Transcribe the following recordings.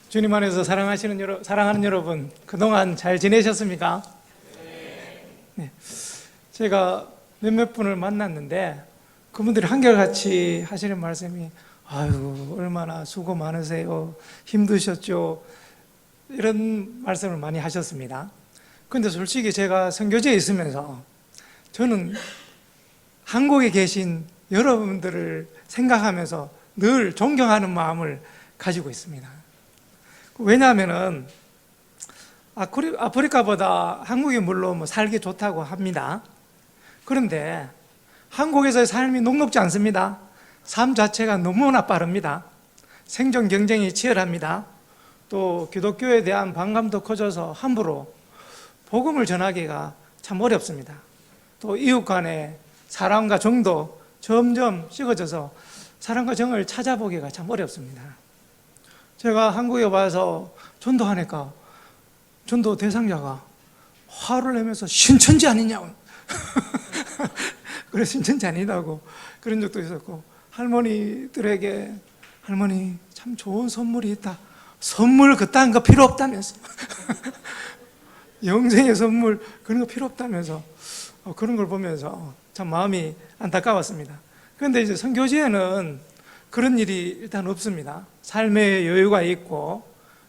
주님 안에서 사랑하는 여러분, 그동안 잘 지내셨습니까? 네. 제가 몇몇 분을 만났는데 그분들이 한결같이 하시는 말씀이 아유, 얼마나 수고 많으세요. 힘드셨죠. 이런 말씀을 많이 하셨습니다. 근데 솔직히 제가 선교지에 있으면서 저는 한국에 계신 여러분들을 생각하면서 늘 존경하는 마음을 가지고 있습니다. 왜냐하면은 아프리카보다 한국이 물론 뭐 살기 좋다고 합니다. 그런데 한국에서의 삶이 녹록지 않습니다. 삶 자체가 너무나 빠릅니다. 생존 경쟁이 치열합니다. 또 기독교에 대한 반감도 커져서 함부로 복음을 전하기가 참 어렵습니다. 또 이웃 간의 사랑과 정도 점점 식어져서 사랑과 정을 찾아보기가 참 어렵습니다. 제가 한국에 와서 전도하니까 전도 대상자가 화를 내면서 신천지 아니냐고 그래 신천지 아니다고 그런 적도 있었고, 할머니들에게 할머니 참 좋은 선물이 있다, 선물 그딴 거 필요 없다면서 영생의 선물 그런 거 필요 없다면서 그런 걸 보면서 참 마음이 안타까웠습니다. 그런데 이제 선교지에는 그런 일이 일단 없습니다. 삶의 여유가 있고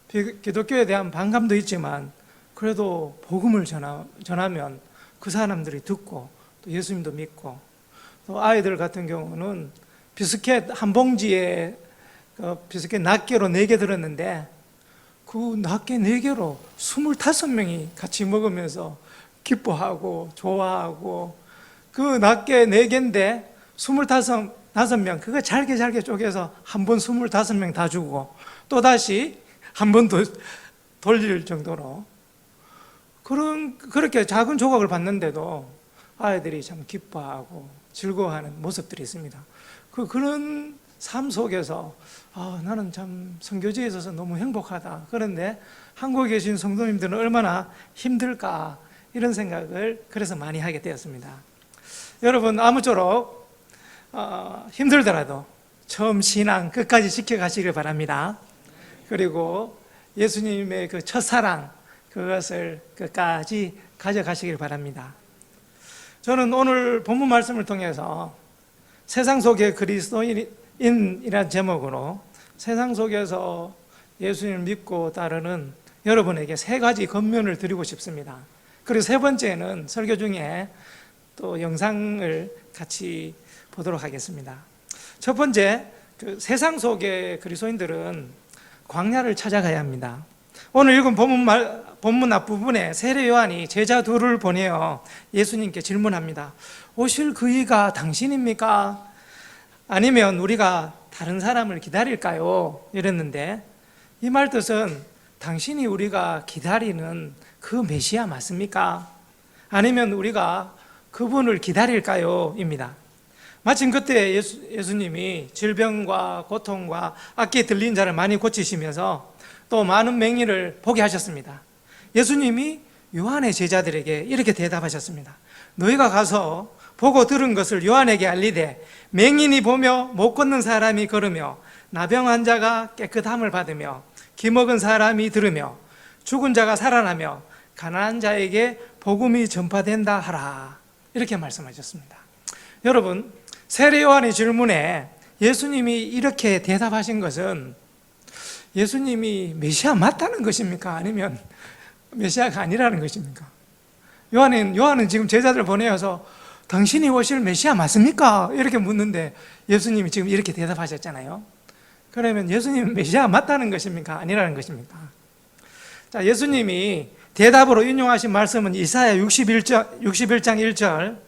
기독교에 대한 반감도 있지만 그래도 복음을 전하면 그 사람들이 듣고 또 예수님도 믿고, 또 아이들 같은 경우는 비스켓 한 봉지에 비스켓 낱개로 4개 들었는데 그 낱개 4개로 25명이 같이 먹으면서 기뻐하고 좋아하고, 그 낱개 4개인데 25명 그거 잘게 쪼개서 한 번 25명 다 주고 또다시 한 번 더 돌릴 정도로 그렇게 작은 조각을 받는데도 아이들이 참 기뻐하고 즐거워하는 모습들이 있습니다. 그런 삶 속에서 나는 참 선교지에 있어서 너무 행복하다. 그런데 한국에 계신 성도님들은 얼마나 힘들까, 이런 생각을 그래서 많이 하게 되었습니다. 여러분, 아무쪼록 힘들더라도 처음 신앙 끝까지 지켜가시길 바랍니다. 그리고 예수님의 그 첫사랑, 그것을 끝까지 가져가시길 바랍니다. 저는 오늘 본문 말씀을 통해서 세상 속의 그리스도인이라는 제목으로 세상 속에서 예수님을 믿고 따르는 여러분에게 3가지 권면을 드리고 싶습니다. 그리고 3번째는 설교 중에 또 영상을 같이 보도록 하겠습니다. 첫 번째, 세상 속의 그리스도인들은 광야를 찾아가야 합니다. 오늘 읽은 본문 앞부분에 세례 요한이 제자 둘을 보내어 예수님께 질문합니다. 오실 그이가 당신입니까? 아니면 우리가 다른 사람을 기다릴까요? 이랬는데 이 말 뜻은 당신이 우리가 기다리는 그 메시아 맞습니까? 아니면 우리가 그분을 기다릴까요? 입니다. 마침 그때 예수님이 질병과 고통과 악기에 들린 자를 많이 고치시면서 또 많은 맹인을 보게 하셨습니다. 예수님이 요한의 제자들에게 이렇게 대답하셨습니다. 너희가 가서 보고 들은 것을 요한에게 알리되 맹인이 보며 못 걷는 사람이 걸으며 나병 환자가 깨끗함을 받으며 기먹은 사람이 들으며 죽은 자가 살아나며 가난한 자에게 복음이 전파된다 하라, 이렇게 말씀하셨습니다. 여러분, 세례 요한의 질문에 예수님이 이렇게 대답하신 것은 예수님이 메시아 맞다는 것입니까? 아니면 메시아가 아니라는 것입니까? 요한은 지금 제자들 보내어서 당신이 오실 메시아 맞습니까? 이렇게 묻는데 예수님이 지금 이렇게 대답하셨잖아요. 그러면 예수님은 메시아 맞다는 것입니까? 아니라는 것입니까? 자, 예수님이 대답으로 인용하신 말씀은 이사야 61장 1절,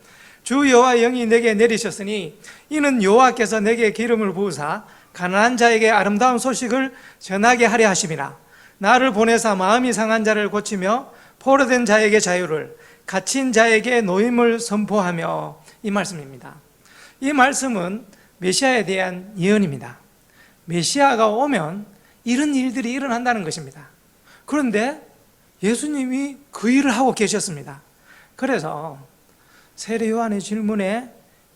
주 여호와 영이 내게 내리셨으니 이는 여호와께서 내게 기름을 부으사 가난한 자에게 아름다운 소식을 전하게 하려 하심이라. 나를 보내사 마음이 상한 자를 고치며 포로된 자에게 자유를, 갇힌 자에게 노임을 선포하며, 이 말씀입니다. 이 말씀은 메시아에 대한 예언입니다. 메시아가 오면 이런 일들이 일어난다는 것입니다. 그런데 예수님이 그 일을 하고 계셨습니다. 그래서 세례 요한의 질문에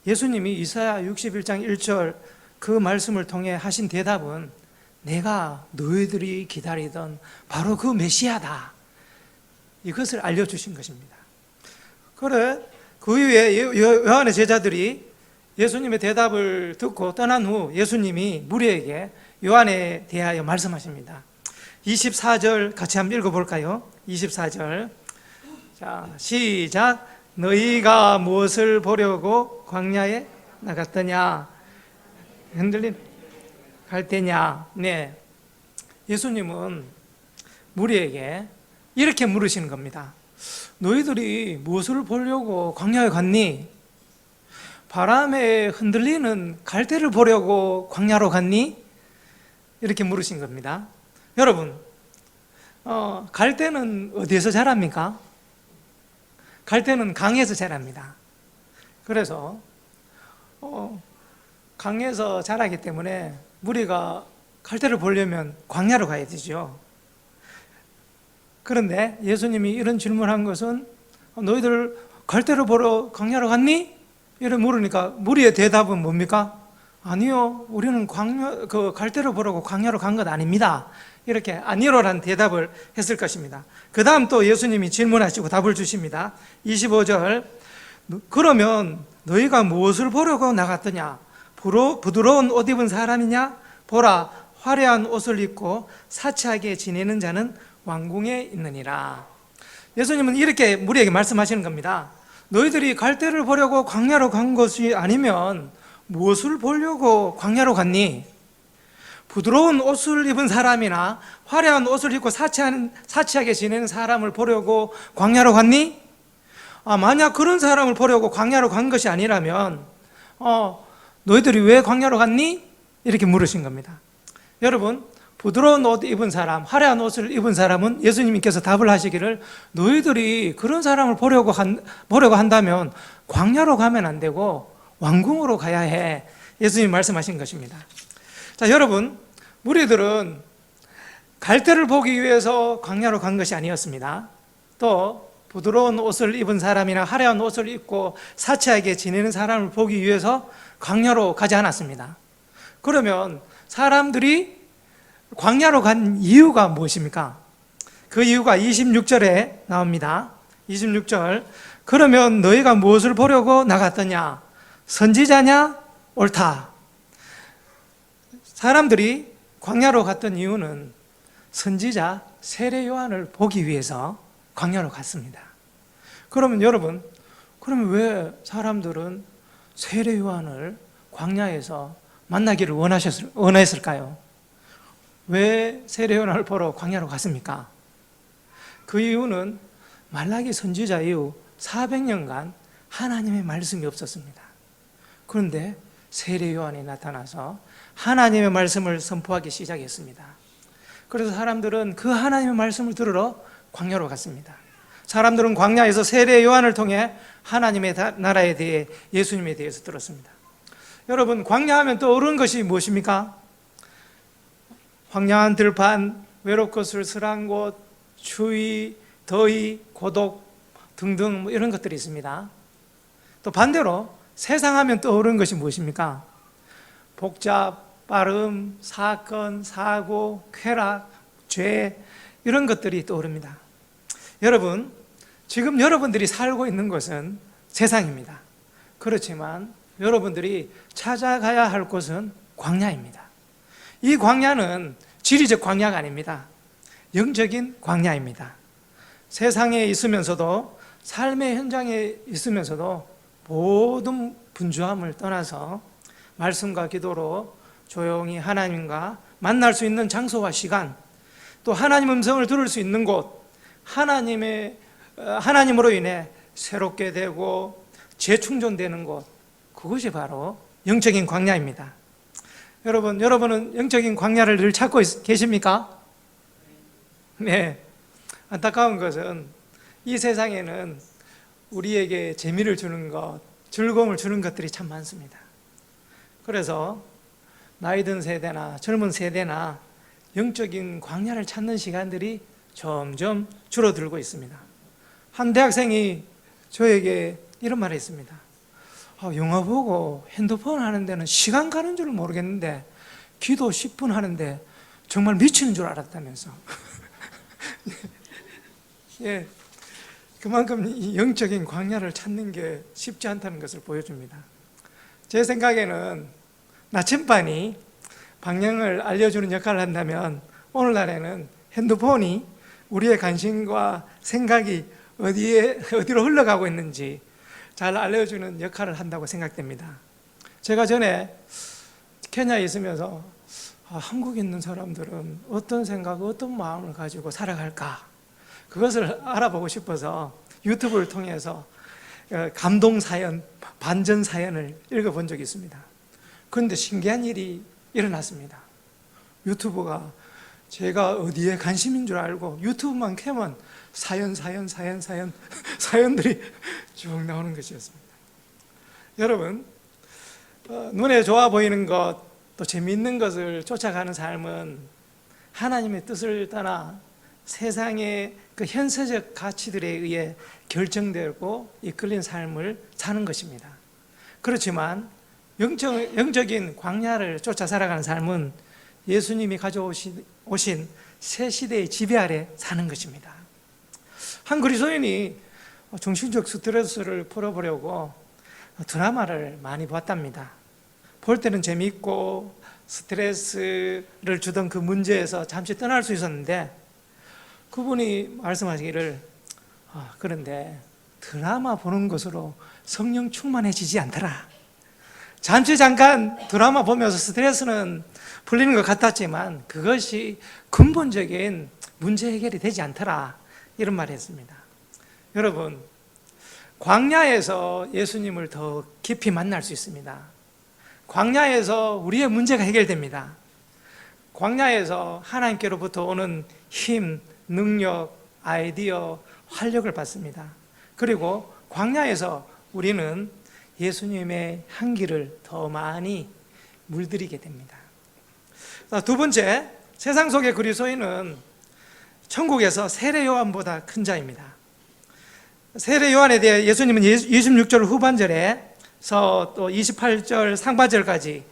예수님이 이사야 61장 1절 그 말씀을 통해 하신 대답은 내가 너희들이 기다리던 바로 그 메시아다. 이것을 알려주신 것입니다. 그래, 그 이후에 요한의 제자들이 예수님의 대답을 듣고 떠난 후 예수님이 무리에게 요한에 대하여 말씀하십니다. 24절 같이 한번 읽어볼까요? 24절. 자, 시작. 너희가 무엇을 보려고 광야에 나갔더냐? 흔들린 갈대냐? 네. 예수님은 무리에게 이렇게 물으시는 겁니다. 너희들이 무엇을 보려고 광야에 갔니? 바람에 흔들리는 갈대를 보려고 광야로 갔니? 이렇게 물으신 겁니다. 여러분, 갈대는 어디에서 자랍니까? 갈대는 강에서 자랍니다. 그래서 강에서 자라기 때문에 무리가 갈대를 보려면 광야로 가야 되죠. 그런데 예수님이 이런 질문한 것은 너희들 갈대를 보러 광야로 갔니? 이렇게 물으니까 무리의 대답은 뭡니까? 아니요, 우리는 갈대를 보려고 광야로 간 것 아닙니다. 이렇게 아니로라는 대답을 했을 것입니다. 그 다음 또 예수님이 질문하시고 답을 주십니다. 25절. 그러면 너희가 무엇을 보려고 나갔더냐? 부드러운 옷 입은 사람이냐? 보라, 화려한 옷을 입고 사치하게 지내는 자는 왕궁에 있느니라. 예수님은 이렇게 무리에게 말씀하시는 겁니다. 너희들이 갈대를 보려고 광야로 간 것이 아니면 무엇을 보려고 광야로 갔니? 부드러운 옷을 입은 사람이나 화려한 옷을 입고 사치하게 지내는 사람을 보려고 광야로 갔니? 만약 그런 사람을 보려고 광야로 간 것이 아니라면 너희들이 왜 광야로 갔니? 이렇게 물으신 겁니다. 여러분, 부드러운 옷 입은 사람, 화려한 옷을 입은 사람은 예수님께서 답을 하시기를 너희들이 그런 사람을 보려고 한다면 광야로 가면 안 되고 왕궁으로 가야 해. 예수님이 말씀하신 것입니다. 자, 여러분, 무리들은 갈대를 보기 위해서 광야로 간 것이 아니었습니다. 또 부드러운 옷을 입은 사람이나 화려한 옷을 입고 사치하게 지내는 사람을 보기 위해서 광야로 가지 않았습니다. 그러면 사람들이 광야로 간 이유가 무엇입니까? 그 이유가 26절에 나옵니다. 26절. 그러면 너희가 무엇을 보려고 나갔더냐? 선지자냐? 옳다. 사람들이 광야로 갔던 이유는 선지자 세례 요한을 보기 위해서 광야로 갔습니다. 그러면 여러분, 그러면 왜 사람들은 세례 요한을 광야에서 만나기를 원했을까요? 왜 세례 요한을 보러 광야로 갔습니까? 그 이유는 말라기 선지자 이후 400년간 하나님의 말씀이 없었습니다. 그런데 세례 요한이 나타나서 하나님의 말씀을 선포하기 시작했습니다. 그래서 사람들은 그 하나님의 말씀을 들으러 광야로 갔습니다. 사람들은 광야에서 세례 요한을 통해 하나님의 나라에 대해, 예수님에 대해서 들었습니다. 여러분, 광야하면 떠오르는 것이 무엇입니까? 황량한 들판, 외롭고 쓸쓸한 곳, 추위, 더위, 고독 등등 이런 것들이 있습니다. 또 반대로 세상하면 떠오르는 것이 무엇입니까? 복잡, 빠름, 사건, 사고, 쾌락, 죄 이런 것들이 떠오릅니다. 여러분, 지금 여러분들이 살고 있는 곳은 세상입니다. 그렇지만 여러분들이 찾아가야 할 곳은 광야입니다. 이 광야는 지리적 광야가 아닙니다. 영적인 광야입니다. 세상에 있으면서도, 삶의 현장에 있으면서도 모든 분주함을 떠나서 말씀과 기도로 조용히 하나님과 만날 수 있는 장소와 시간, 또 하나님 음성을 들을 수 있는 곳, 하나님으로 인해 새롭게 되고 재충전되는 곳, 그것이 바로 영적인 광야입니다. 여러분은 영적인 광야를 늘 찾고 계십니까? 네. 안타까운 것은 이 세상에는 우리에게 재미를 주는 것, 즐거움을 주는 것들이 참 많습니다. 그래서 나이 든 세대나 젊은 세대나 영적인 광야를 찾는 시간들이 점점 줄어들고 있습니다. 한 대학생이 저에게 이런 말을 했습니다. 영화 보고 핸드폰 하는 데는 시간 가는 줄 모르겠는데 기도 10분 하는데 정말 미치는 줄 알았다면서. 예, 그만큼 이 영적인 광야를 찾는 게 쉽지 않다는 것을 보여줍니다. 제 생각에는 나침반이 방향을 알려주는 역할을 한다면 오늘날에는 핸드폰이 우리의 관심과 생각이 어디로 흘러가고 있는지 잘 알려주는 역할을 한다고 생각됩니다. 제가 전에 케냐에 있으면서 한국에 있는 사람들은 어떤 생각, 어떤 마음을 가지고 살아갈까, 그것을 알아보고 싶어서 유튜브를 통해서 감동 사연, 반전 사연을 읽어본 적이 있습니다. 그런데 신기한 일이 일어났습니다. 유튜브가 제가 어디에 관심인 줄 알고 유튜브만 켜면 사연들이 쭉 나오는 것이었습니다. 여러분, 눈에 좋아 보이는 것, 또 재미있는 것을 쫓아가는 삶은 하나님의 뜻을 떠나 세상의 그 현세적 가치들에 의해 결정되고 이끌린 삶을 사는 것입니다. 그렇지만 영적인 광야를 쫓아 살아가는 삶은 예수님이 가져오신 새 시대의 지배 아래 사는 것입니다. 한 그리스도인이 정신적 스트레스를 풀어보려고 드라마를 많이 봤답니다. 볼 때는 재미있고 스트레스를 주던 그 문제에서 잠시 떠날 수 있었는데, 그분이 말씀하시기를 그런데 드라마 보는 것으로 성령 충만해지지 않더라. 잠깐 드라마 보면서 스트레스는 풀리는 것 같았지만 그것이 근본적인 문제 해결이 되지 않더라, 이런 말을 했습니다. 여러분, 광야에서 예수님을 더 깊이 만날 수 있습니다. 광야에서 우리의 문제가 해결됩니다. 광야에서 하나님께로부터 오는 힘, 능력, 아이디어, 활력을 받습니다. 그리고 광야에서 우리는 예수님의 향기를 더 많이 물들이게 됩니다. 두 번째, 세상 속의 그리스도인은 천국에서 세례 요한보다 큰 자입니다. 세례 요한에 대해 예수님은 26절 후반절에서 또 28절 상반절까지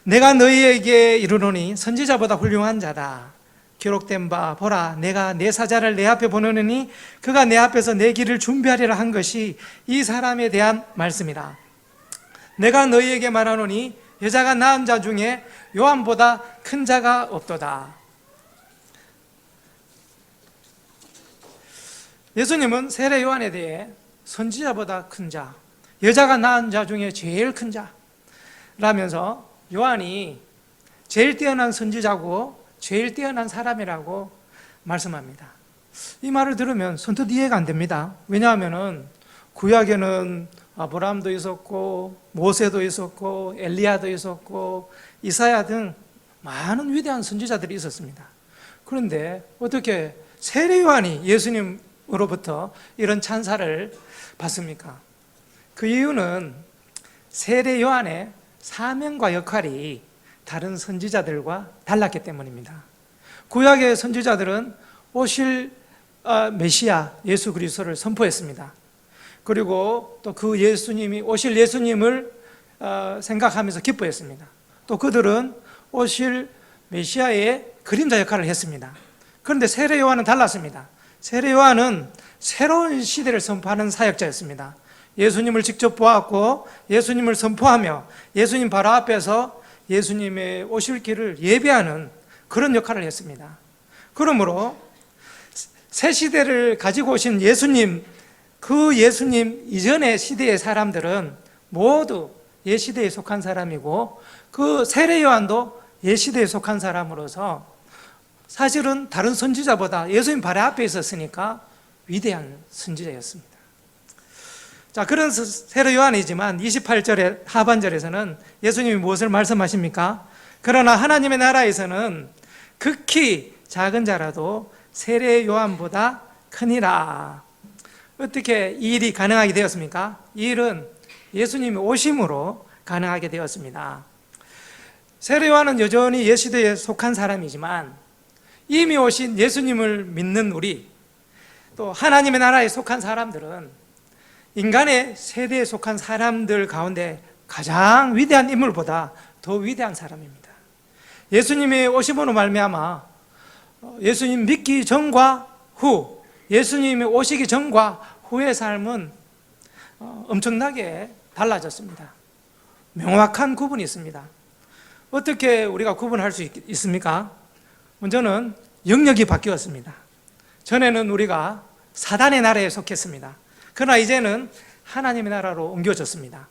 내가 너희에게 이르노니 선지자보다 훌륭한 자다. 기록된 바 보라, 내가 내 사자를 내 앞에 보내느니 그가 내 앞에서 내 길을 준비하리라 한 것이 이 사람에 대한 말씀이라. 내가 너희에게 말하노니 여자가 낳은 자 중에 요한보다 큰 자가 없도다. 예수님은 세례 요한에 대해 선지자보다 큰 자, 여자가 낳은 자 중에 제일 큰 자라면서 요한이 제일 뛰어난 선지자고 제일 뛰어난 사람이라고 말씀합니다. 이 말을 들으면 선뜻 이해가 안 됩니다. 왜냐하면 구약에는 아브라함도 있었고 모세도 있었고 엘리야도 있었고 이사야 등 많은 위대한 선지자들이 있었습니다. 그런데 어떻게 세례 요한이 예수님으로부터 이런 찬사를 받습니까? 그 이유는 세례 요한의 사명과 역할이 다른 선지자들과 달랐기 때문입니다. 구약의 선지자들은 오실 메시아 예수 그리스도를 선포했습니다. 그리고 또 그 예수님이 오실 예수님을 생각하면서 기뻐했습니다. 또 그들은 오실 메시아의 그림자 역할을 했습니다. 그런데 세례 요한은 달랐습니다. 세례 요한은 새로운 시대를 선포하는 사역자였습니다. 예수님을 직접 보았고 예수님을 선포하며 예수님 바로 앞에서 예수님의 오실 길을 예배하는 그런 역할을 했습니다. 그러므로 새 시대를 가지고 오신 예수님, 그 예수님 이전의 시대의 사람들은 모두 옛시대에 속한 사람이고 그 세례 요한도 옛시대에 속한 사람으로서 사실은 다른 선지자보다 예수님 바로 앞에 있었으니까 위대한 선지자였습니다. 자, 그런 세례 요한이지만 28절의 하반절에서는 예수님이 무엇을 말씀하십니까? 그러나 하나님의 나라에서는 극히 작은 자라도 세례 요한보다 크니라. 어떻게 이 일이 가능하게 되었습니까? 이 일은 예수님의 오심으로 가능하게 되었습니다. 세례 요한은 여전히 옛시대에 속한 사람이지만 이미 오신 예수님을 믿는 우리, 또 하나님의 나라에 속한 사람들은 인간의 세대에 속한 사람들 가운데 가장 위대한 인물보다 더 위대한 사람입니다. 예수님이 오심으로 말미암아 예수님 믿기 전과 후, 예수님이 오시기 전과 후의 삶은 엄청나게 달라졌습니다. 명확한 구분이 있습니다. 어떻게 우리가 구분할 수 있습니까? 먼저는 영역이 바뀌었습니다. 전에는 우리가 사단의 나라에 속했습니다. 그러나 이제는 하나님의 나라로 옮겨졌습니다.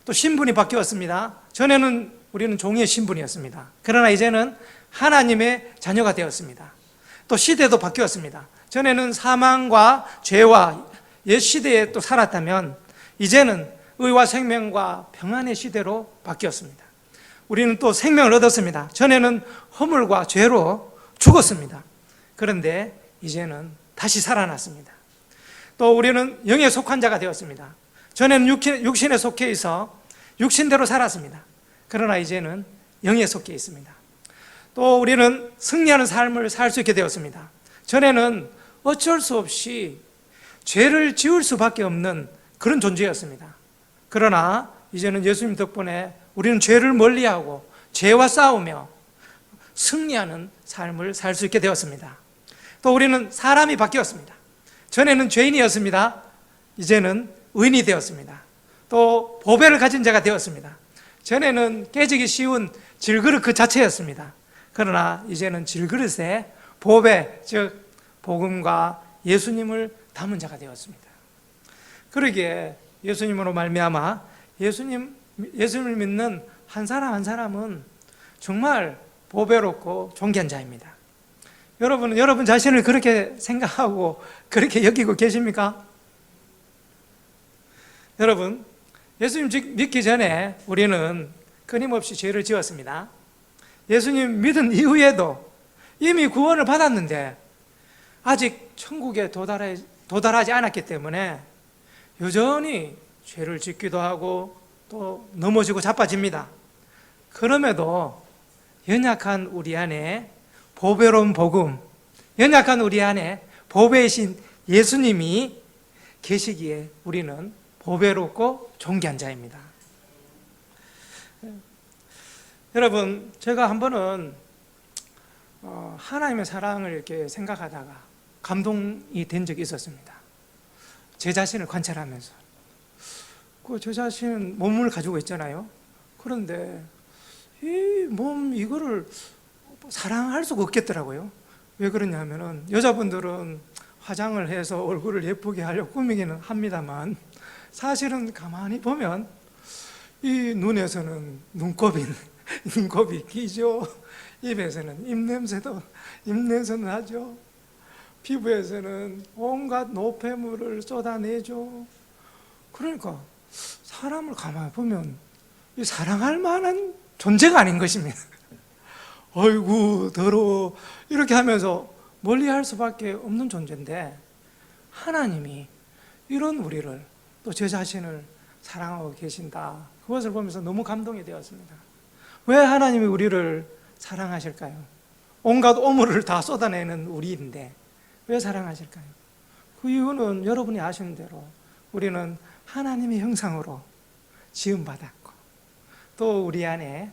또 신분이 바뀌었습니다. 전에는 우리는 종의 신분이었습니다. 그러나 이제는 하나님의 자녀가 되었습니다. 또 시대도 바뀌었습니다. 전에는 사망과 죄와 옛 시대에 또 살았다면 이제는 의와 생명과 평안의 시대로 바뀌었습니다. 우리는 또 생명을 얻었습니다. 전에는 허물과 죄로 죽었습니다. 그런데 이제는 다시 살아났습니다. 또 우리는 영에 속한 자가 되었습니다. 전에는 육신에 속해 있어 육신대로 살았습니다. 그러나 이제는 영에 속해 있습니다. 또 우리는 승리하는 삶을 살 수 있게 되었습니다. 전에는 어쩔 수 없이 죄를 지을 수밖에 없는 그런 존재였습니다. 그러나 이제는 예수님 덕분에 우리는 죄를 멀리하고 죄와 싸우며 승리하는 삶을 살 수 있게 되었습니다. 또 우리는 사람이 바뀌었습니다. 전에는 죄인이었습니다. 이제는 의인이 되었습니다. 또 보배를 가진 자가 되었습니다. 전에는 깨지기 쉬운 질그릇 그 자체였습니다. 그러나 이제는 질그릇에 보배, 즉 복음과 예수님을 담은 자가 되었습니다. 그러기에 예수님으로 말미암아 예수님을 믿는 한 사람 한 사람은 정말 보배롭고 존귀한 자입니다. 여러분 자신을 그렇게 생각하고 그렇게 여기고 계십니까? 여러분, 예수님 믿기 전에 우리는 끊임없이 죄를 지었습니다. 예수님 믿은 이후에도 이미 구원을 받았는데 아직 천국에 도달하지 않았기 때문에 여전히 죄를 짓기도 하고 또 넘어지고 자빠집니다. 그럼에도 연약한 우리 안에 보배로운 복음, 연약한 우리 안에 보배이신 예수님이 계시기에 우리는 보배롭고 존귀한 자입니다. 여러분, 제가 한 번은 하나님의 사랑을 이렇게 생각하다가 감동이 된 적이 있었습니다. 제 자신을 관찰하면서 제 자신은 몸을 가지고 있잖아요. 그런데 이 몸 이거를 사랑할 수가 없겠더라고요. 왜 그러냐면은 여자분들은 화장을 해서 얼굴을 예쁘게 하려고 꾸미기는 합니다만 사실은 가만히 보면 이 눈에서는 눈곱이 끼죠. 입에서는 입냄새는 하죠. 피부에서는 온갖 노폐물을 쏟아내죠. 그러니까 사람을 가만히 보면 이 사랑할 만한 존재가 아닌 것입니다. 어이구 더러워 이렇게 하면서 멀리할 수밖에 없는 존재인데 하나님이 이런 우리를 또 제 자신을 사랑하고 계신다. 그것을 보면서 너무 감동이 되었습니다. 왜 하나님이 우리를 사랑하실까요? 온갖 오물을 다 쏟아내는 우리인데 왜 사랑하실까요? 그 이유는 여러분이 아시는 대로 우리는 하나님의 형상으로 지음받았고 또 우리 안에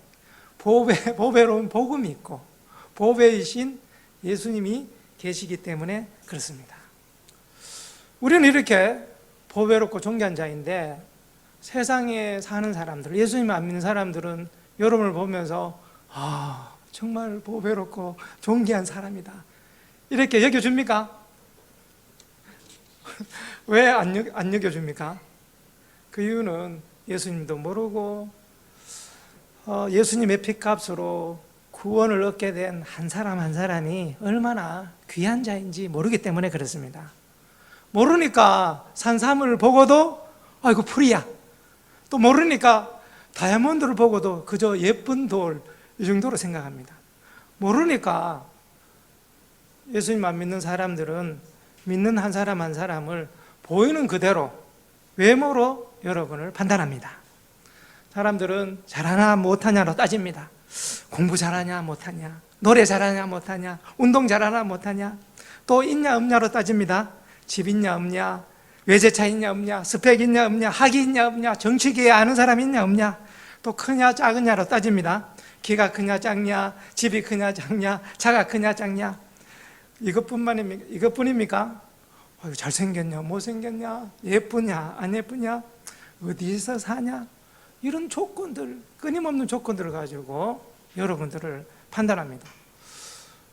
보배로운 복음이 있고 보배이신 예수님이 계시기 때문에 그렇습니다. 우리는 이렇게 보배롭고 존귀한 자인데 세상에 사는 사람들, 예수님 안 믿는 사람들은 여러분을 보면서 정말 보배롭고 존귀한 사람이다 이렇게 여겨줍니까? 왜 안 여겨줍니까? 그 이유는 예수님도 모르고 예수님의 피값으로 구원을 얻게 된 한 사람 한 사람이 얼마나 귀한 자인지 모르기 때문에 그렇습니다. 모르니까 산삼을 보고도 아이고 풀이야. 또 모르니까 다이아몬드를 보고도 그저 예쁜 돌 이 정도로 생각합니다. 모르니까 예수님 안 믿는 사람들은 믿는 한 사람 한 사람을 보이는 그대로 외모로 여러분을 판단합니다. 사람들은 잘하나 못하냐로 따집니다. 공부 잘하냐 못하냐, 노래 잘하냐 못하냐, 운동 잘하나 못하냐, 또 있냐 없냐로 따집니다. 집 있냐 없냐, 외제차 있냐 없냐, 스펙 있냐 없냐, 학위 있냐 없냐, 정치계에 아는 사람 있냐 없냐, 또 크냐 작으냐로 따집니다. 키가 크냐 작냐, 집이 크냐 작냐, 차가 크냐 작냐, 이것뿐입니까? 잘생겼냐 못생겼냐, 예쁘냐 안 예쁘냐, 어디서 사냐, 이런 조건들, 끊임없는 조건들을 가지고 여러분들을 판단합니다.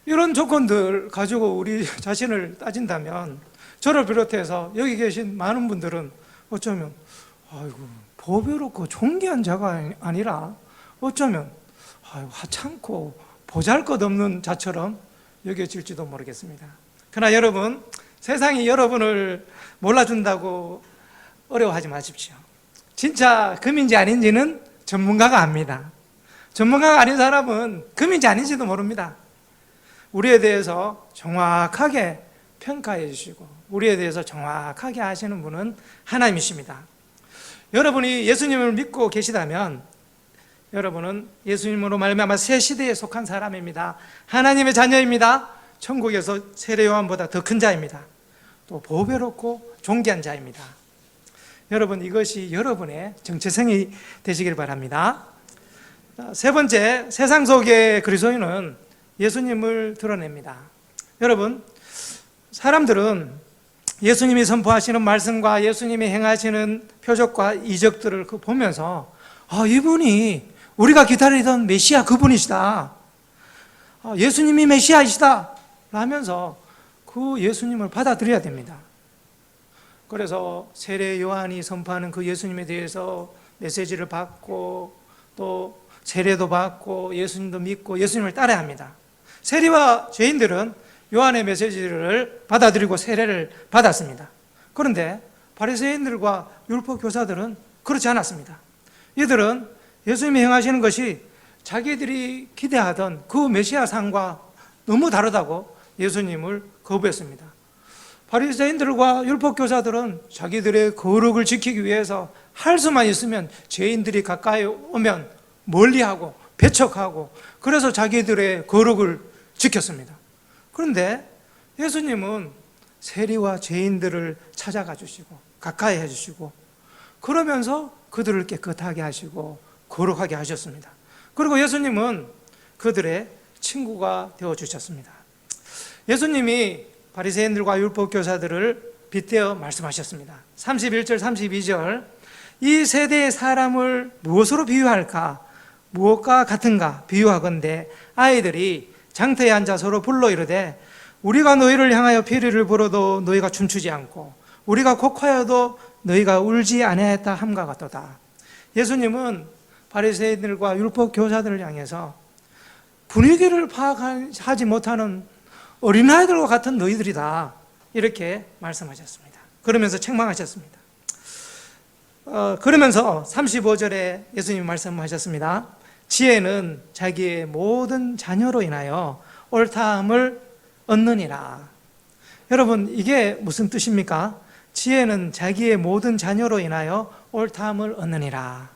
이런 조건들 가지고 우리 자신을 따진다면 저를 비롯해서 여기 계신 많은 분들은 어쩌면 보배롭고 존귀한 자가 아니라 어쩌면 하찮고 보잘것없는 자처럼 여겨질지도 모르겠습니다. 그러나 여러분, 세상이 여러분을 몰라준다고 어려워하지 마십시오. 진짜 금인지 아닌지는 전문가가 압니다. 전문가가 아닌 사람은 금인지 아닌지도 모릅니다. 우리에 대해서 정확하게 평가해 주시고 우리에 대해서 정확하게 아시는 분은 하나님이십니다. 여러분이 예수님을 믿고 계시다면 여러분은 예수님으로 말미암아 새 시대에 속한 사람입니다. 하나님의 자녀입니다. 천국에서 세례 요한보다 더 큰 자입니다. 또 보배롭고 존귀한 자입니다. 여러분, 이것이 여러분의 정체성이 되시길 바랍니다. 세 번째, 세상 속의 그리스도인은 예수님을 드러냅니다. 여러분, 사람들은 예수님이 선포하시는 말씀과 예수님이 행하시는 표적과 이적들을 보면서 이분이 우리가 기다리던 메시아 그분이시다, 예수님이 메시아이시다 라면서 그 예수님을 받아들여야 됩니다. 그래서 세례 요한이 선포하는 그 예수님에 대해서 메시지를 받고 또 세례도 받고 예수님도 믿고 예수님을 따라야 합니다. 세리와 죄인들은 요한의 메시지를 받아들이고 세례를 받았습니다. 그런데 바리새인들과 율법 교사들은 그렇지 않았습니다. 이들은 예수님이 행하시는 것이 자기들이 기대하던 그 메시아상과 너무 다르다고 예수님을 거부했습니다. 바리새인들과 율법 교사들은 자기들의 거룩을 지키기 위해서 할 수만 있으면 죄인들이 가까이 오면 멀리하고 배척하고 그래서 자기들의 거룩을 지켰습니다. 그런데 예수님은 세리와 죄인들을 찾아가 주시고 가까이 해주시고 그러면서 그들을 깨끗하게 하시고 거룩하게 하셨습니다. 그리고 예수님은 그들의 친구가 되어주셨습니다. 예수님이 바리새인들과 율법교사들을 빗대어 말씀하셨습니다. 31절 32절, 이 세대의 사람을 무엇으로 비유할까? 무엇과 같은가? 비유하건대 아이들이 장터에 앉아 서로 불러 이르되 우리가 너희를 향하여 피리를 불어도 너희가 춤추지 않고 우리가 곡하여도 너희가 울지 아니하였다 함과 같도다. 예수님은 바리새인들과 율법 교사들을 향해서 분위기를 파악하지 못하는 어린아이들과 같은 너희들이다 이렇게 말씀하셨습니다. 그러면서 책망하셨습니다. 그러면서 35절에 예수님이 말씀하셨습니다. 지혜는 자기의 모든 자녀로 인하여 옳다함을 얻느니라. 여러분, 이게 무슨 뜻입니까? 지혜는 자기의 모든 자녀로 인하여 옳다함을 얻느니라.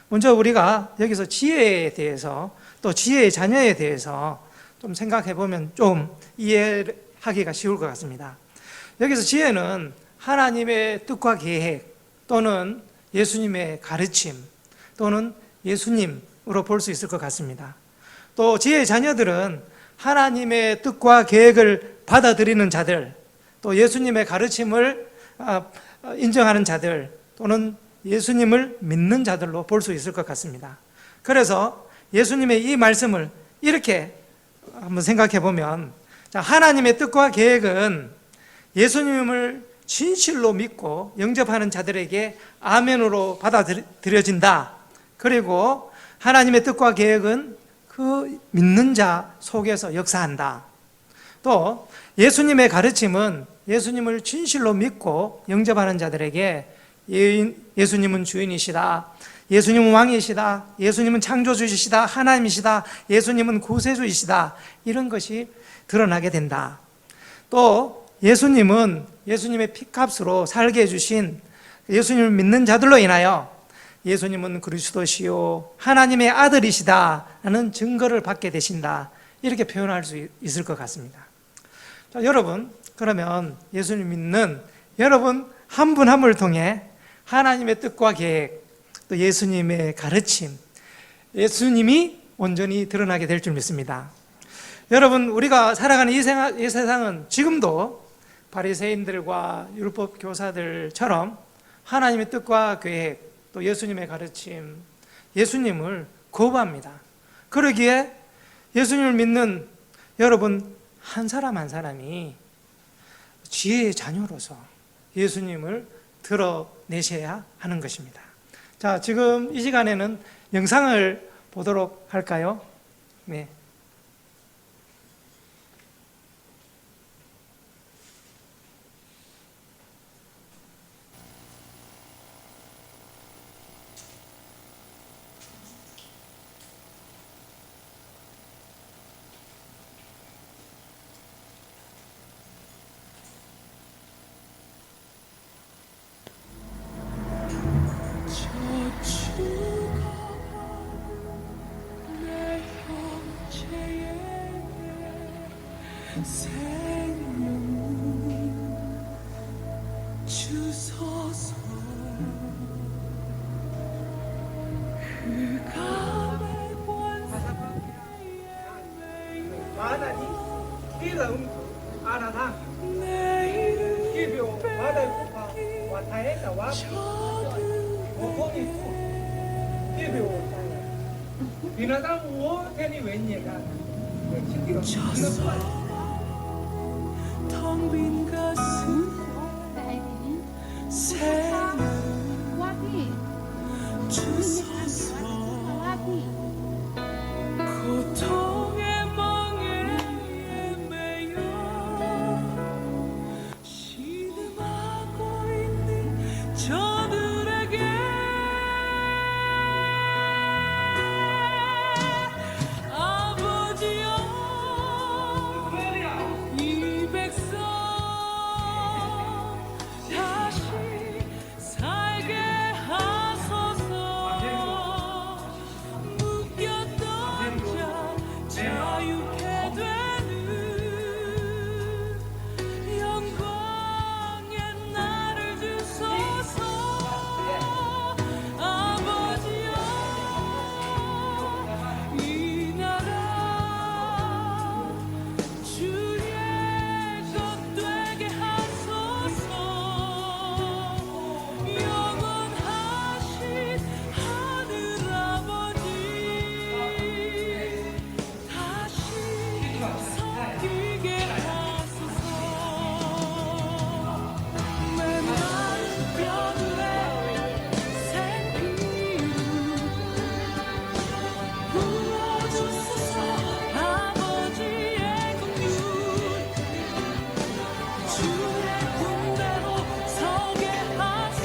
먼저 우리가 여기서 지혜에 대해서 또 지혜의 자녀에 대해서 좀 생각해 보면 좀 이해하기가 쉬울 것 같습니다. 여기서 지혜는 하나님의 뜻과 계획 또는 예수님의 가르침 또는 예수님으로 볼 수 있을 것 같습니다. 또 지혜의 자녀들은 하나님의 뜻과 계획을 받아들이는 자들, 또 예수님의 가르침을 인정하는 자들 또는 예수님을 믿는 자들로 볼 수 있을 것 같습니다. 그래서 예수님의 이 말씀을 이렇게 한번 생각해 보면, 하나님의 뜻과 계획은 예수님을 진실로 믿고 영접하는 자들에게 아멘으로 받아들여진다. 그리고 하나님의 뜻과 계획은 그 믿는 자 속에서 역사한다. 또 예수님의 가르침은 예수님을 진실로 믿고 영접하는 자들에게 예수님은 주인이시다, 예수님은 왕이시다, 예수님은 창조주이시다, 하나님이시다, 예수님은 구세주이시다, 이런 것이 드러나게 된다. 또 예수님은 예수님의 피값으로 살게 해주신 예수님을 믿는 자들로 인하여 예수님은 그리스도시요 하나님의 아들이시다라는 증거를 받게 되신다, 이렇게 표현할 수 있을 것 같습니다. 자, 여러분, 그러면 예수님 믿는 여러분 한 분 한 분을 통해 하나님의 뜻과 계획, 또 예수님의 가르침, 예수님이 온전히 드러나게 될 줄 믿습니다. 여러분, 우리가 살아가는 이 세상은 지금도 바리새인들과 율법 교사들처럼 하나님의 뜻과 계획, 또 예수님의 가르침, 예수님을 거부합니다. 그러기에 예수님을 믿는 여러분 한 사람 한 사람이 지혜의 자녀로서 예수님을 드러내셔야 하는 것입니다. 자, 지금 이 시간에는 영상을 보도록 할까요? 네. 텅 빈 가슴 주소서 고통의 멍에 매여 신음하고 있는 저들에게 아버지여 이 백성 다시 살게 하소서. 묶였던 자 자유케 되는 영광의 날을 주소서. 아버지여 이 나라 주의 것 되게 하소서. 영원하신 하늘 아버지 다시 섬기게 하소서. 메마른 뼈들에 생기를 부어주소서. 아버지의 긍휼 주의 군대로 서게 하소서.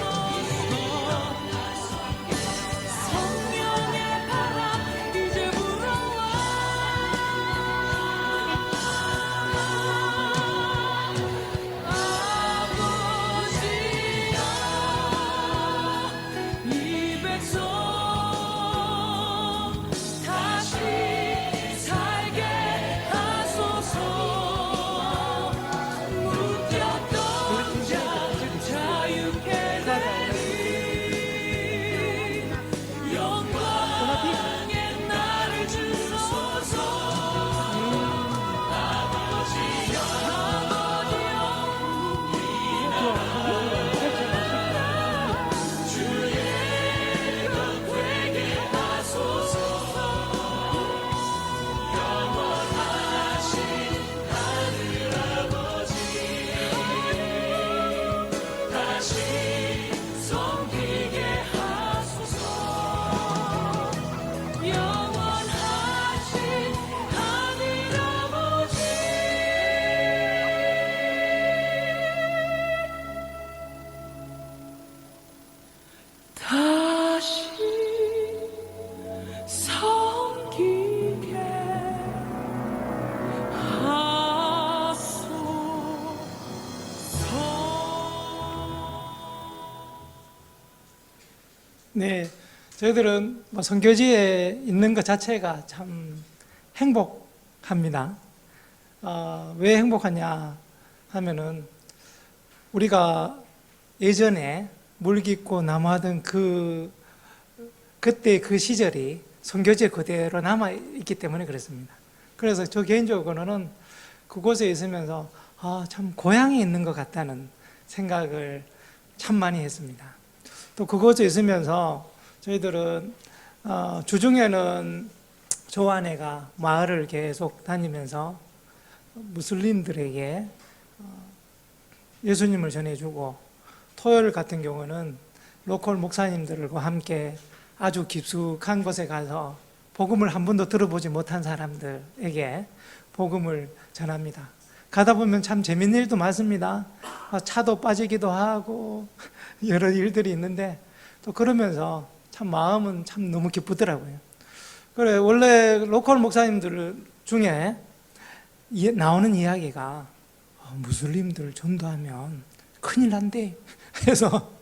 성령의 바람 이제 불어와 아버지여 이 백성 다시 살게 하소서. 묶였던 자 자유케 되는 영광의 날을 주소서. 아버지여 주의 것 되게 하소서. 영원하신 하늘 아버지 다시 섬기게 하소서. 영원하신 하늘 아버지 다시 섬기게 하소서. 네, 저희들은 뭐 선교지에 있는 것 자체가 참 행복합니다. 왜 행복하냐 하면은 우리가 예전에 물 깊고 남하던 그때 그 시절이 선교지에 그대로 남아있기 때문에 그렇습니다. 그래서 저 개인적으로는 그곳에 있으면서 참 고향에 있는 것 같다는 생각을 참 많이 했습니다. 또 그곳에 있으면서 저희들은 주중에는 저와 아내가 마을을 계속 다니면서 무슬림들에게 예수님을 전해주고, 토요일 같은 경우는 로컬 목사님들과 함께 아주 깊숙한 곳에 가서 복음을 한 번도 들어보지 못한 사람들에게 복음을 전합니다. 가다 보면 참 재밌는 일도 많습니다. 차도 빠지기도 하고 여러 일들이 있는데, 또 그러면서 참 마음은 참 너무 기쁘더라고요. 그래, 원래 로컬 목사님들 중에 나오는 이야기가 무슬림들 전도하면 큰일 난대 해서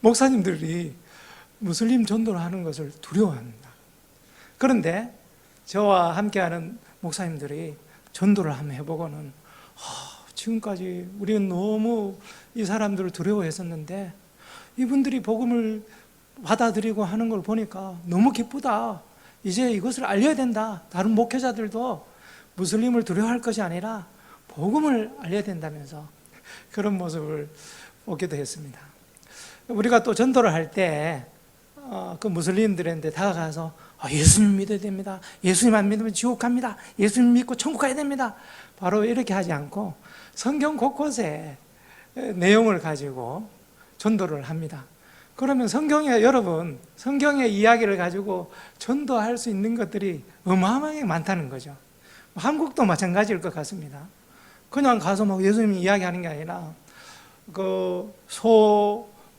목사님들이 무슬림 전도를 하는 것을 두려워합니다. 그런데 저와 함께하는 목사님들이 전도를 한번 해보고는 지금까지 우리는 너무 이 사람들을 두려워했었는데 이분들이 복음을 받아들이고 하는 걸 보니까 너무 기쁘다. 이제 이것을 알려야 된다. 다른 목회자들도 무슬림을 두려워할 것이 아니라 복음을 알려야 된다면서 그런 모습을 보기도 했습니다. 우리가 또 전도를 할 때 그 무슬림들한테 다가가서 예수님 믿어야 됩니다. 예수님 안 믿으면 지옥 갑니다. 예수님 믿고 천국 가야 됩니다. 바로 이렇게 하지 않고 성경 곳곳에 내용을 가지고 전도를 합니다. 그러면 여러분, 성경의 이야기를 가지고 전도할 수 있는 것들이 어마어마하게 많다는 거죠. 한국도 마찬가지일 것 같습니다. 그냥 가서 막 예수님 이야기하는 게 아니라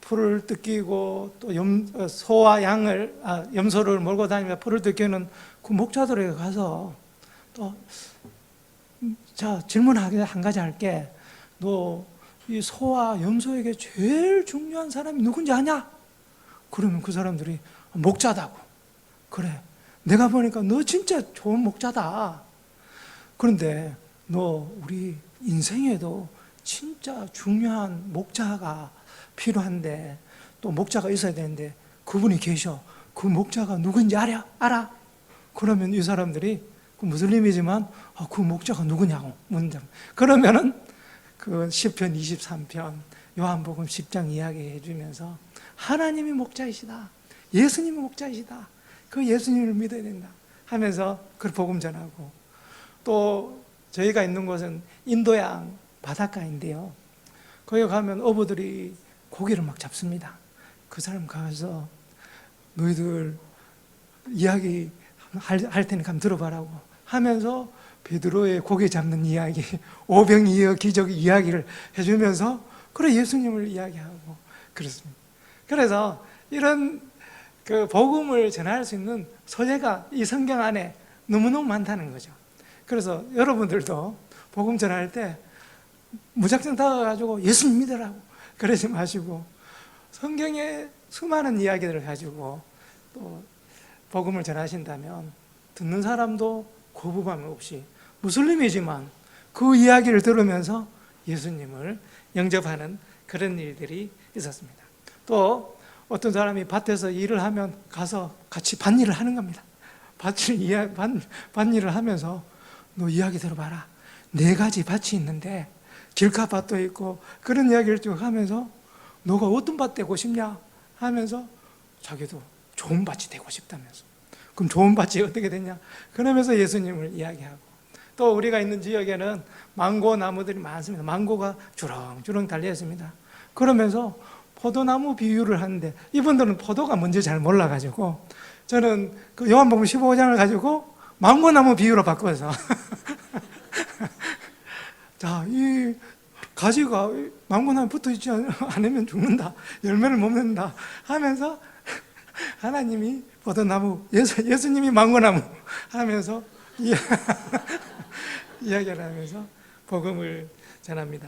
풀을 뜯기고 또 소와 염소를 몰고 다니며 풀을 뜯기는 그 목자들에게 가서 또 질문 한 가지 할게. 너 이 소와 염소에게 제일 중요한 사람이 누군지 아냐? 그러면 그 사람들이 목자다고. 그래, 내가 보니까 너 진짜 좋은 목자다. 그런데 너 우리 인생에도 진짜 중요한 목자가 필요한데, 또 목자가 있어야 되는데 그분이 계셔. 그 목자가 누군지 알아? 그러면 이 사람들이 그 무슬림이지만 그 목자가 누구냐고 묻는다. 그러면은 그 시편 23편, 요한복음 10장 이야기해 주면서 하나님이 목자이시다. 예수님이 목자이시다. 그 예수님을 믿어야 된다 하면서 그 복음 전하고, 또 저희가 있는 곳은 인도양 바닷가인데요. 거기 가면 어부들이 고기를 막 잡습니다. 그 사람 가서 너희들 이야기 할 테니까 한번 들어봐라고 하면서 베드로의 고기 잡는 이야기, 오병이어 기적 이야기를 해주면서 그래 예수님을 이야기하고 그렇습니다. 그래서 이런 그 복음을 전할 수 있는 소재가 이 성경 안에 너무너무 많다는 거죠. 그래서 여러분들도 복음 전할 때 무작정 다가가지고 예수님 믿으라고 그러지 마시고 성경의 수많은 이야기들을 가지고 또 복음을 전하신다면 듣는 사람도 거부감 없이 무슬림이지만 그 이야기를 들으면서 예수님을 영접하는 그런 일들이 있었습니다. 또 어떤 사람이 밭에서 일을 하면 가서 같이 밭일을 하는 겁니다. 밭일을 하면서 너 이야기 들어봐라. 4가지 밭이 있는데 길가밭도 있고 그런 이야기를 쭉 하면서 너가 어떤 밭 되고 싶냐 하면서 자기도 좋은 밭이 되고 싶다면서. 그럼 좋은 밭이 어떻게 되냐? 그러면서 예수님을 이야기하고, 또 우리가 있는 지역에는 망고 나무들이 많습니다. 망고가 주렁주렁 달려 있습니다. 그러면서 포도나무 비유를 하는데 이분들은 포도가 뭔지 잘 몰라가지고 저는 그 요한복음 15장을 가지고 망고나무 비유로 바꿔서 자, 이 가지가 망고나무에 붙어있지 않으면 죽는다, 열매를 못 맺는다 하면서 하나님이 포도나무, 예수님이 망고나무 하면서 이야기를 하면서 복음을 전합니다.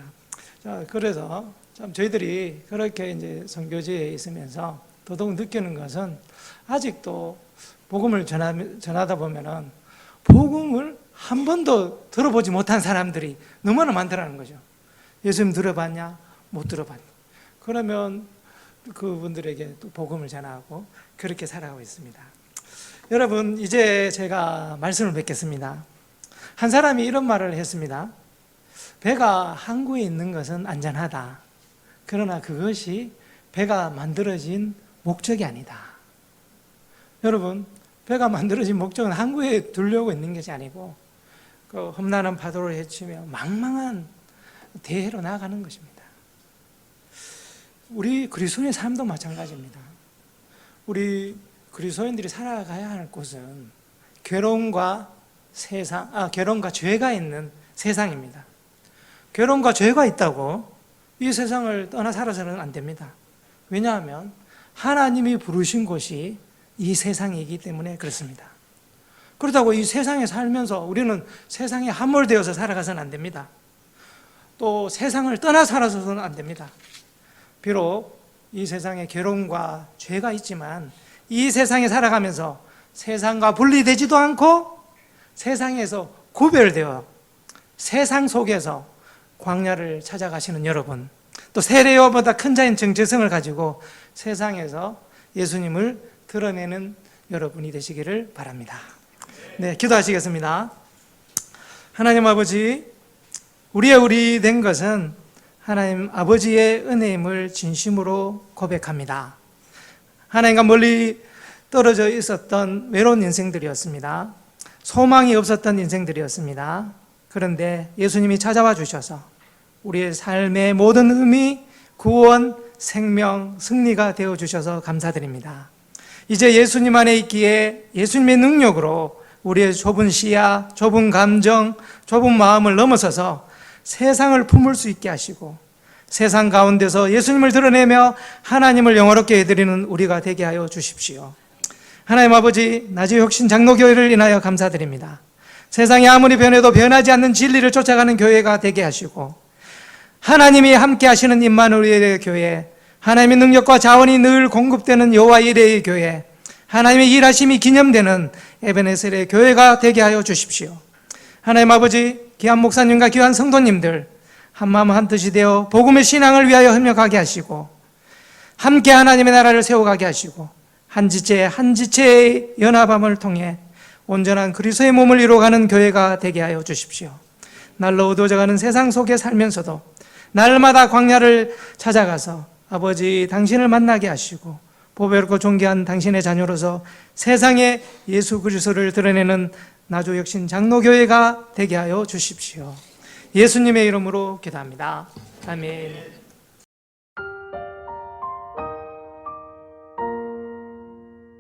자, 그래서 참 저희들이 그렇게 이제 선교지에 있으면서 더더욱 느끼는 것은 아직도 복음을 전하다 보면은 복음을 한 번도 들어보지 못한 사람들이 너무나 많다는 거죠. 예수님 들어봤냐? 못 들어봤냐? 그러면 그분들에게 또 복음을 전하고 그렇게 살아가고 있습니다. 여러분, 이제 제가 말씀을 맺겠습니다. 한 사람이 이런 말을 했습니다. 배가 항구에 있는 것은 안전하다. 그러나 그것이 배가 만들어진 목적이 아니다. 여러분, 배가 만들어진 목적은 항구에 두려고 있는 것이 아니고 그 험난한 파도를 헤치며 망망한 대해로 나아가는 것입니다. 우리 그리스도인의 삶도 마찬가지입니다. 우리 그리스도인들이 살아가야 할 곳은 괴로움과 괴로움과 죄가 있는 세상입니다. 괴로움과 죄가 있다고 이 세상을 떠나 살아서는 안 됩니다. 왜냐하면 하나님이 부르신 곳이 이 세상이기 때문에 그렇습니다. 그렇다고 이 세상에 살면서 우리는 세상에 함몰되어서 살아가서는 안 됩니다. 또 세상을 떠나 살아서는 안 됩니다. 비록 이 세상에 괴로움과 죄가 있지만 이 세상에 살아가면서 세상과 분리되지도 않고 세상에서 구별되어 세상 속에서 광야를 찾아가시는 여러분, 또 세례요보다 큰 자인 정체성을 가지고 세상에서 예수님을 드러내는 여러분이 되시기를 바랍니다. 네, 기도하시겠습니다. 하나님 아버지, 우리 된 것은 하나님 아버지의 은혜임을 진심으로 고백합니다. 하나님과 멀리 떨어져 있었던 외로운 인생들이었습니다. 소망이 없었던 인생들이었습니다. 그런데 예수님이 찾아와 주셔서 우리의 삶의 모든 의미, 구원, 생명, 승리가 되어 주셔서 감사드립니다. 이제 예수님 안에 있기에 예수님의 능력으로 우리의 좁은 시야, 좁은 감정, 좁은 마음을 넘어서서 세상을 품을 수 있게 하시고 세상 가운데서 예수님을 드러내며 하나님을 영화롭게 해드리는 우리가 되게 하여 주십시오. 하나님 아버지, 나주의 혁신 장로교회를 인하여 감사드립니다. 세상이 아무리 변해도 변하지 않는 진리를 쫓아가는 교회가 되게 하시고 하나님이 함께 하시는 임마누엘의 교회, 하나님의 능력과 자원이 늘 공급되는 여호와 이레의 교회, 하나님의 일하심이 기념되는 에베네셀의 교회가 되게 하여 주십시오. 하나님 아버지, 귀한 목사님과 귀한 성도님들 한마음 한뜻이 되어 복음의 신앙을 위하여 협력하게 하시고 함께 하나님의 나라를 세워가게 하시고 한 지체의 연합함을 통해 온전한 그리스도의 몸을 이루어가는 교회가 되게 하여 주십시오. 날로 어두워져가는 세상 속에 살면서도 날마다 광야를 찾아가서 아버지 당신을 만나게 하시고 보배롭고 존귀한 당신의 자녀로서 세상에 예수 그리스도를 드러내는 나주혁신 장로교회가 되게 하여 주십시오. 예수님의 이름으로 기도합니다. 아멘.